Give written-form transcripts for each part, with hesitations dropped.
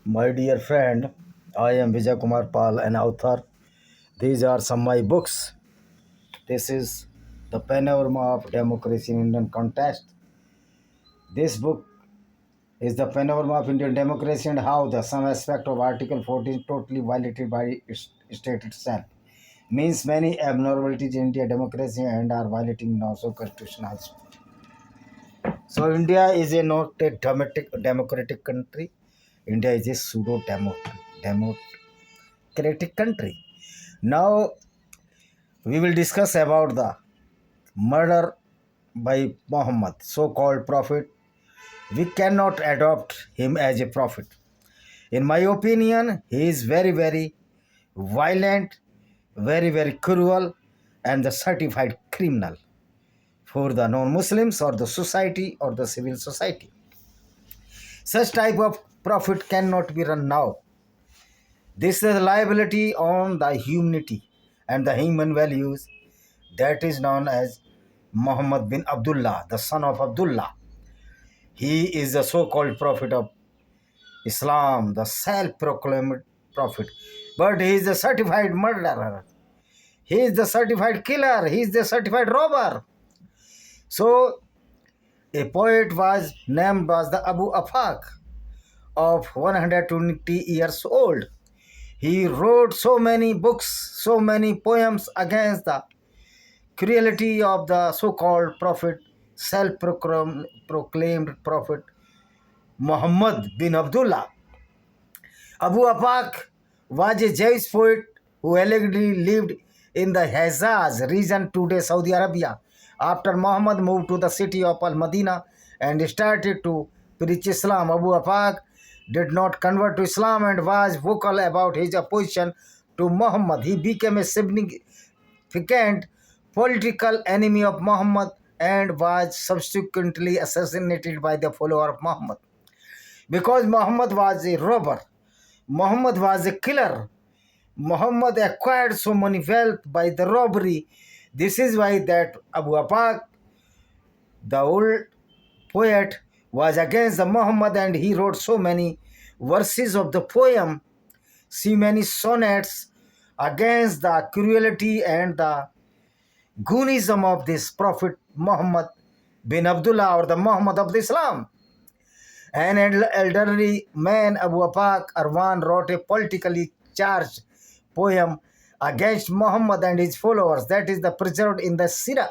My dear friend, I am Vijay Kumar Pal, an author. These are some of my books. This is The Panorama of Democracy in Indian Context. This book is the panorama of Indian democracy and how the some aspect of Article 14 totally violated by its state itself. Means many abnormalities in Indian democracy and are violating also constitution also. So India is a not a democratic country. India is a pseudo democratic country. Now we will discuss about the murder by Muhammad, so-called prophet. We cannot adopt him as a prophet. In my opinion, he is very, very violent, very, very cruel, and the certified criminal for the non-Muslims or the society or the civil society. Such type of prophet cannot be run now. This is a liability on the humanity and the human values that is known as Muhammad bin Abdullah, the son of Abdullah. He is the so-called prophet of Islam, the self-proclaimed prophet. But he is the certified murderer. He is the certified killer. He is the certified robber. So a poet was named was the Abu Afaq of 120 years old. He wrote so many books, so many poems against the cruelty of the so-called prophet, self-proclaimed prophet Muhammad bin Abdullah. Abu Afaq was a Jewish poet who allegedly lived in the Hejaz region, today Saudi Arabia. After Muhammad moved to the city of Al-Madinah and started to preach Islam, Abu Afaq did not convert to Islam and was vocal about his opposition to Muhammad. He became a significant political enemy of Muhammad and was subsequently assassinated by the follower of Muhammad. Because Muhammad was a robber, Muhammad was a killer, Muhammad acquired so many wealth by the robbery. This is why that Abu Afaq, the old poet, was against the Muhammad and he wrote so many verses of the poem, see many sonnets against the cruelty and the goonism of this Prophet Muhammad bin Abdullah or the Muhammad of the Islam. An elderly man, Abu Afaq Arwan, wrote a politically charged poem against Muhammad and his followers that is preserved in the Sirah.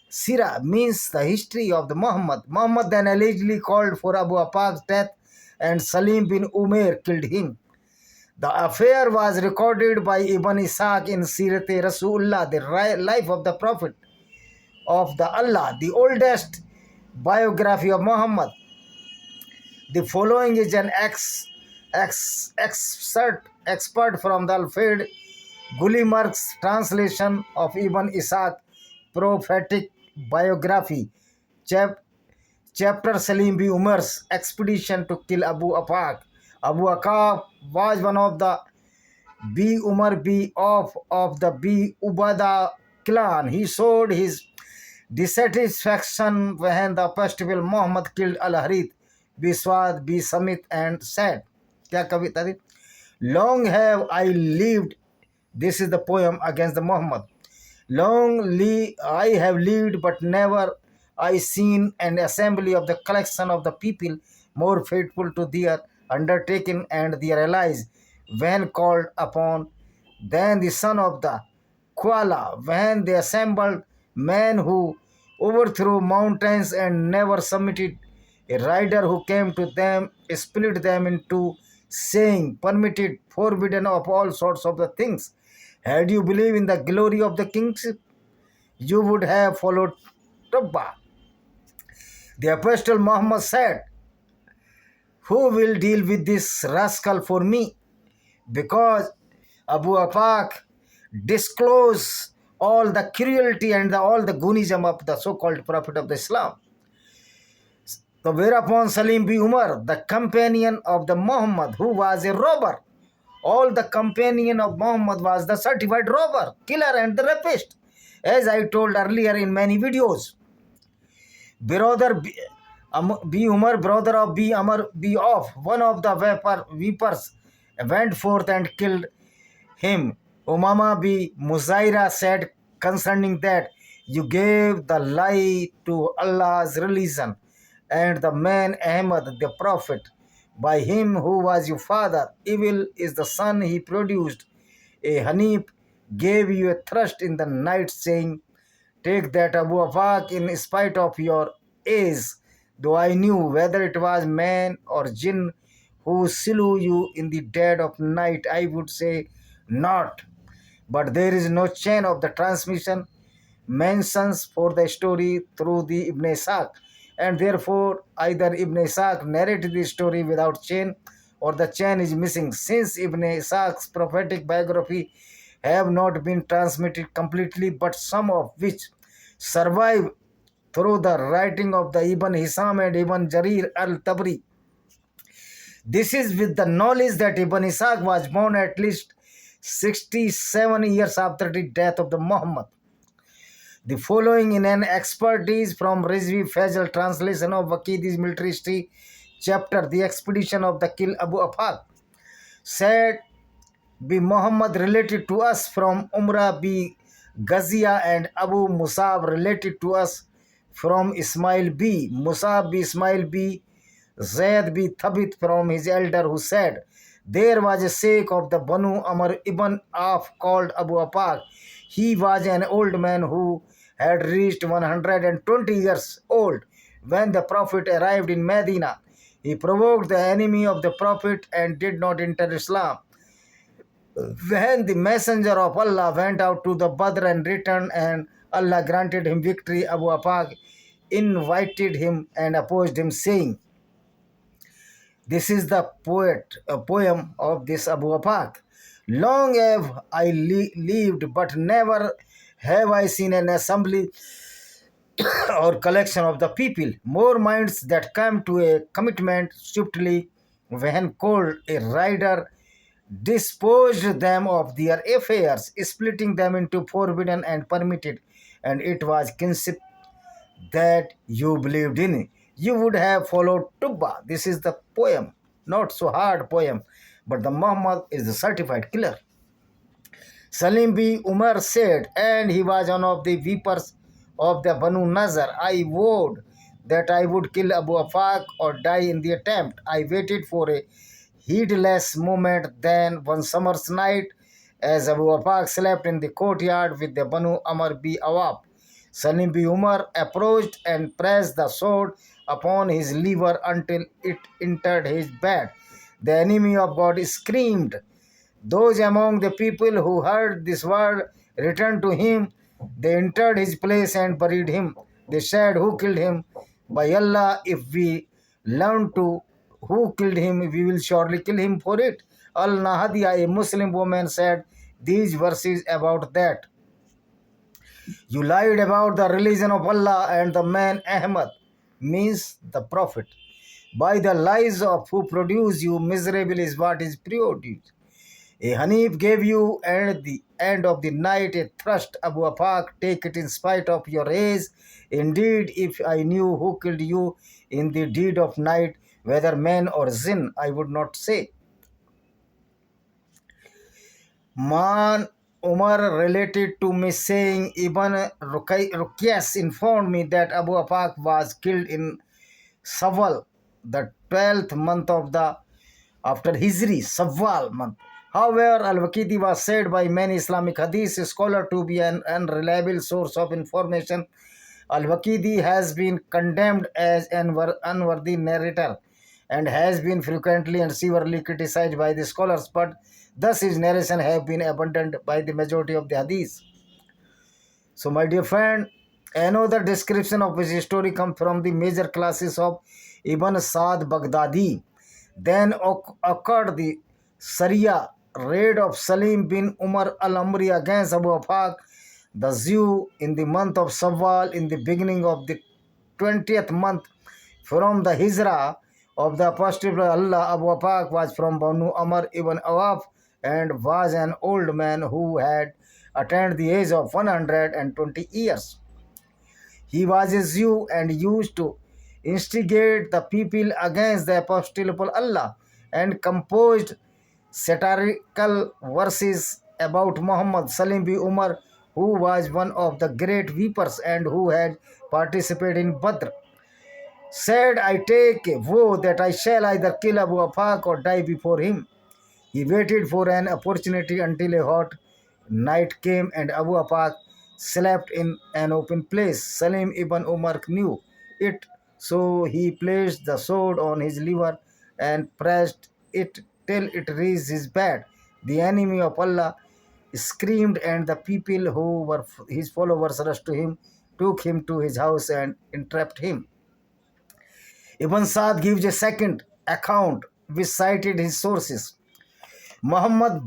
Sirah means the history of the Muhammad. Muhammad then allegedly called for Abu Afaq's death and Salim bin Umair killed him. The affair was recorded by Ibn Ishaq in Sirat Rasulullah, the life of the Prophet of the Allah, the oldest biography of Muhammad. The following is an expert from the Alfred Gullimer's translation of Ibn Ishaq prophetic biography, chapter Salim bin Umar's expedition to kill Abu Afaq. Abu Afaq was one of the B. Umar B. of the B. Ubada clan. He showed his dissatisfaction when the festival Muhammad killed Al-Harith, Biswad, B. Samit and said, क्या कविता थी? Long have I lived, this is the poem against the Muhammad. I have lived, but never I seen an assembly of the collection of the people more faithful to their undertaking and their allies when called upon than the son of the Kuala, when they assembled men who overthrew mountains and never submitted. A rider who came to them split them into, saying, permitted, forbidden of all sorts of the things. Had you believed in the glory of the kingship, you would have followed Tubba. The Apostle Muhammad said, who will deal with this rascal for me? Because Abu Afaq disclosed all the cruelty and all the goonism of the so-called Prophet of the Islam. So whereupon Salim bin Umar, the companion of the Muhammad, who was a robber, all the companion of Muhammad was the certified robber, killer and the rapist, as I told earlier in many videos. Be Umar, brother of Be Amr, be off. One of the weepers went forth and killed him. Umama B. Muzaira said concerning that, you gave the lie to Allah's religion, and the man Ahmad, the prophet, by him who was your father. Evil is the son he produced. A Hanif gave you a thrust in the night, saying, take that Abu Afaq in spite of your age, though I knew whether it was man or jinn who slew you in the dead of night, I would say not. But there is no chain of the transmission mentions for the story through the Ibn Ishaq, and therefore either Ibn Ishaq narrated the story without chain or the chain is missing, since Ibn Ishaq's prophetic biography have not been transmitted completely, but some of which survive through the writing of the Ibn Hisam and Ibn Jarir al-Tabri. This is with the knowledge that Ibn Ishaq was born at least 67 years after the death of the Muhammad. The following in an expertise from Rizvi Fazal translation of Waqidi's military history chapter, The Expedition of the Kill Abu Afaq, said be Muhammad related to us from Umrah B. Ghazia and Abu Musab related to us from Ismail B. Musab B. Ismail B. Zayd B. Thabit from his elder who said, there was a sheikh of the Banu Amr ibn Auf called Abu Afaq. He was an old man who had reached 120 years old when the Prophet arrived in Medina. He provoked the enemy of the Prophet and did not enter Islam. When the messenger of Allah went out to the Badr and returned, and Allah granted him victory, Abu Afaq invited him and opposed him, saying, this is the poem of this Abu Afaq. Long have I lived, but never have I seen an assembly or collection of the people, more minds that come to a commitment swiftly when called. A rider disposed them of their affairs, splitting them into forbidden and permitted, and it was kinship that you believed in. You would have followed Tubba. This is the poem, not so hard poem, but the Muhammad is the certified killer. Salim B. Umar said, and he was one of the weepers of the Banu Nazar. I vowed that I would kill Abu Afaq or die in the attempt. I waited for a heedless moment. Then one summer's night, as Abu Afaq slept in the courtyard with the Banu Amr B. Awab, Salim B. Umar approached and pressed the sword upon his liver until it entered his bed. The enemy of God screamed. Those among the people who heard this word returned to him. They entered his place and buried him. They said, who killed him? By Allah, if we learn to who killed him, we will surely kill him for it. Al-Nahadiya, a Muslim woman, said these verses about that. You lied about the religion of Allah and the man Ahmad, means the prophet. By the lies of who produced you, miserable is what is produced. A Hanif gave you at the end of the night a thrust. Abu Afaq, take it in spite of your age. Indeed, if I knew who killed you in the deed of night, whether man or jinn, I would not say. Man Umar related to me saying, Ibn Ruqyas informed me that Abu Afaq was killed in Sawal, the 12th month of the after Hijri, Sawal month. However, Al-Waqidi was said by many Islamic Hadith scholars to be an unreliable source of information. Al-Waqidi has been condemned as an unworthy narrator and has been frequently and severely criticized by the scholars, but thus his narration have been abandoned by the majority of the Hadith. So, my dear friend, another description of his story comes from the major classes of Ibn Sa'd Baghdadi. Then occurred the Sharia raid of Salim bin Umar al-Amri against Abu Afaq, the Jew, in the month of Sawal, in the beginning of the 20th month from the Hijrah of the Apostle of Allah. Abu Afaq was from Banu Amr ibn Awaf and was an old man who had attained the age of 120 years. He was a Jew and used to instigate the people against the apostle of Allah, and composed satirical verses about Muhammad. Salim bin Umar, who was one of the great weepers and who had participated in Badr, said, I take a vow that I shall either kill Abu Afaq or die before him. He waited for an opportunity until a hot night came and Abu Afaq slept in an open place. Salim ibn Umar knew it, so he placed the sword on his liver and pressed it till it reached his bed. The enemy of Allah screamed, and the people who were his followers rushed to him, took him to his house, and entrapped him. Ibn Sa'd gives a second account which cited his sources. Muhammad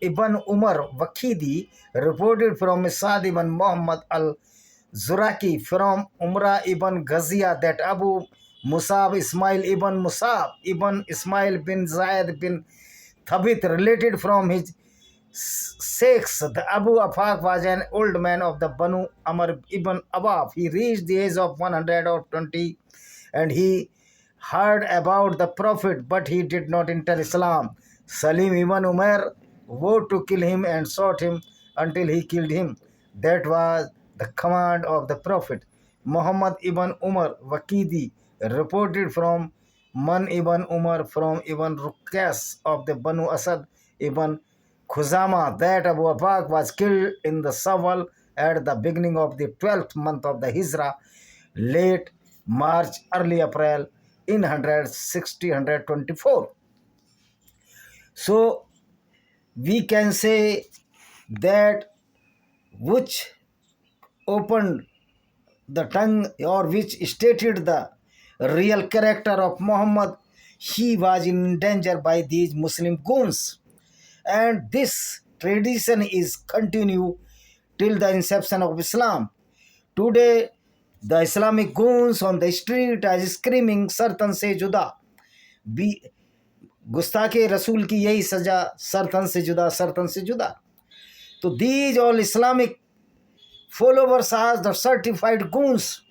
ibn Umar Waqidi reported from Sa'd ibn Muhammad al-Zuraki from Umrah ibn Ghaziyah that Abu Musab Ismail ibn Musab ibn Ismail bin Zaid bin Thabit related from his sheikhs. The Abu Afaq was an old man of the Banu Amr ibn Awaf. He reached the age of 120 and he heard about the Prophet, but he did not enter Islam. Salim ibn Umar vowed to kill him and sought him until he killed him. That was the command of the Prophet. Muhammad ibn Umar Waqidi reported from Man ibn Umar from Ibn Rukas of the Banu Asad ibn Khuzama that Abu Afaq was killed in the Sawal at the beginning of the 12th month of the Hijrah, late March, early April in 124. So we can say that which opened the tongue or which stated the real character of Muhammad, he was in danger by these Muslim goons. And this tradition is continued till the inception of Islam. Today, the Islamic goons on the street are screaming, "Sartan se juda." गुस्ताखे रसूल की यही सजा, सरतन से जुदा, सरतन से जुदा. So these all Islamic followers are the certified goons,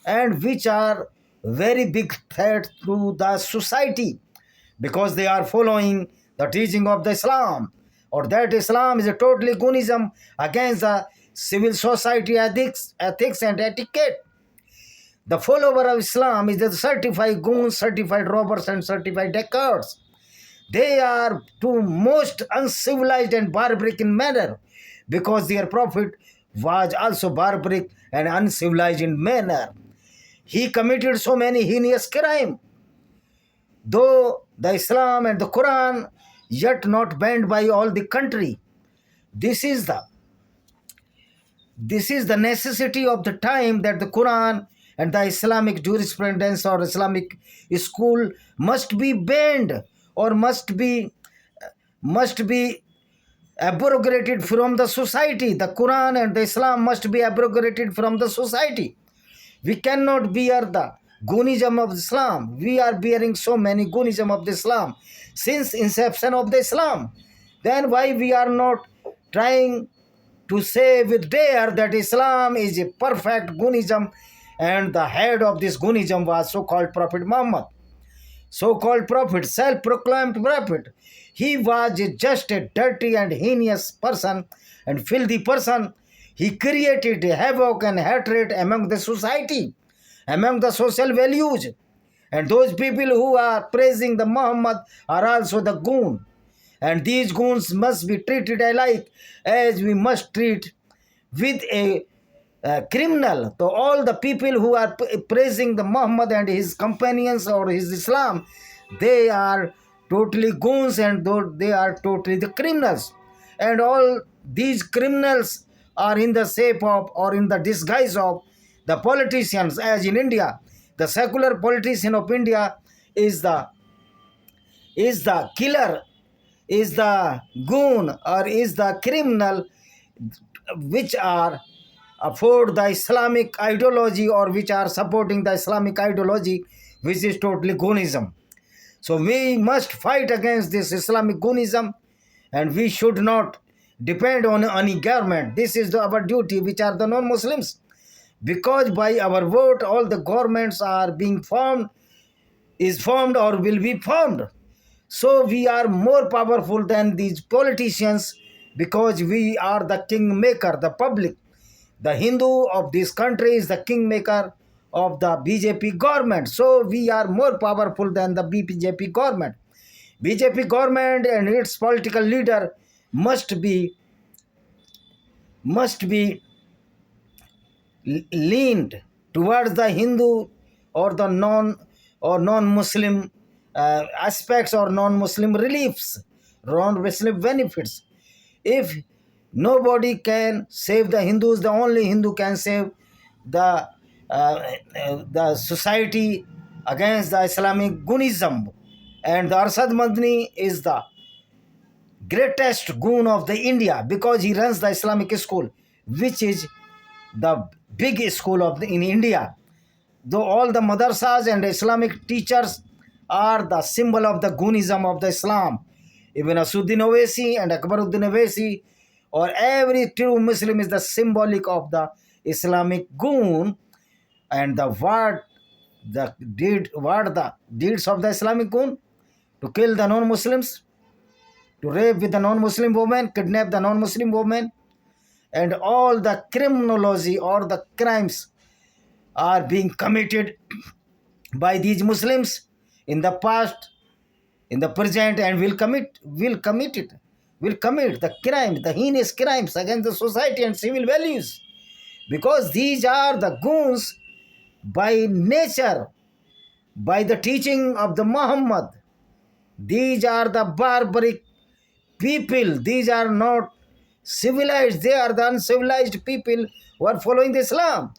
and which are very big threat to the society because they are following the teaching of the Islam, or that Islam is a totally goonism against the civil society ethics and etiquette. The follower of Islam is the certified goons, certified robbers, and certified dacoits. They are too most uncivilized and barbaric in manner because their prophet was also barbaric and uncivilized in manner. He committed so many heinous crimes. Though the Islam and the Quran yet not banned by all the country. This is the necessity of the time that the Quran and the Islamic jurisprudence or Islamic school must be banned or must be abrogated from the society. The Quran and the Islam must be abrogated from the society. We cannot bear the goonism of Islam. We are bearing so many goonism of the Islam since inception of the Islam. Then why we are not trying to say with dare that Islam is a perfect goonism, and the head of this goonism was so-called Prophet Muhammad. So-called prophet, self-proclaimed prophet. He was just a dirty and heinous person and filthy person. He created havoc and hatred among the society, among the social values. And those people who are praising the Muhammad are also the goon. And these goons must be treated alike as we must treat with a criminal. So all the people who are praising the Muhammad and his companions or his Islam, they are totally goons and they are totally the criminals. And all these criminals are in the shape of or in the disguise of the politicians, as in India. The secular politician of India is the killer, is the goon, or is the criminal, which are afford the Islamic ideology or which are supporting the Islamic ideology, which is totally goonism. So we must fight against this Islamic goonism, and we should not depend on any government. This is our duty, which are the non-Muslims. because by our vote all the governments are being formed, is formed or will be formed. So we are more powerful than these politicians because we are the kingmaker, the public. The Hindu of this country is the kingmaker of the BJP government. So we are more powerful than the BJP government. BJP government and its political leader must be leaned towards the Hindu or the non-Muslim aspects or non-Muslim reliefs, non-Muslim benefits. If nobody can save the Hindus, the only Hindu can save the society against the Islamic Gunism. And the Arshad Madni is the greatest goon of the India because he runs the Islamic school, which is the big school in India. Though all the madrasas and Islamic teachers are the symbol of the goonism of the Islam. Even Asuddin Owaisi and Akbaruddin Owaisi or every true Muslim is the symbolic of the Islamic goon, and the deeds of the Islamic goon to kill the non-Muslims, to rape with the non-Muslim woman, kidnap the non-Muslim woman, and all the criminology or the crimes are being committed by these Muslims in the past, in the present, and will commit the crimes, the heinous crimes against the society and civil values, because these are the goons by nature, by the teaching of the Muhammad. These are the barbaric people. These are not civilized. They are the uncivilized people who are following the Islam.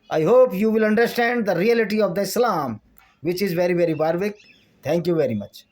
I hope you will understand the reality of the Islam, which is very, very barbaric. Thank you very much.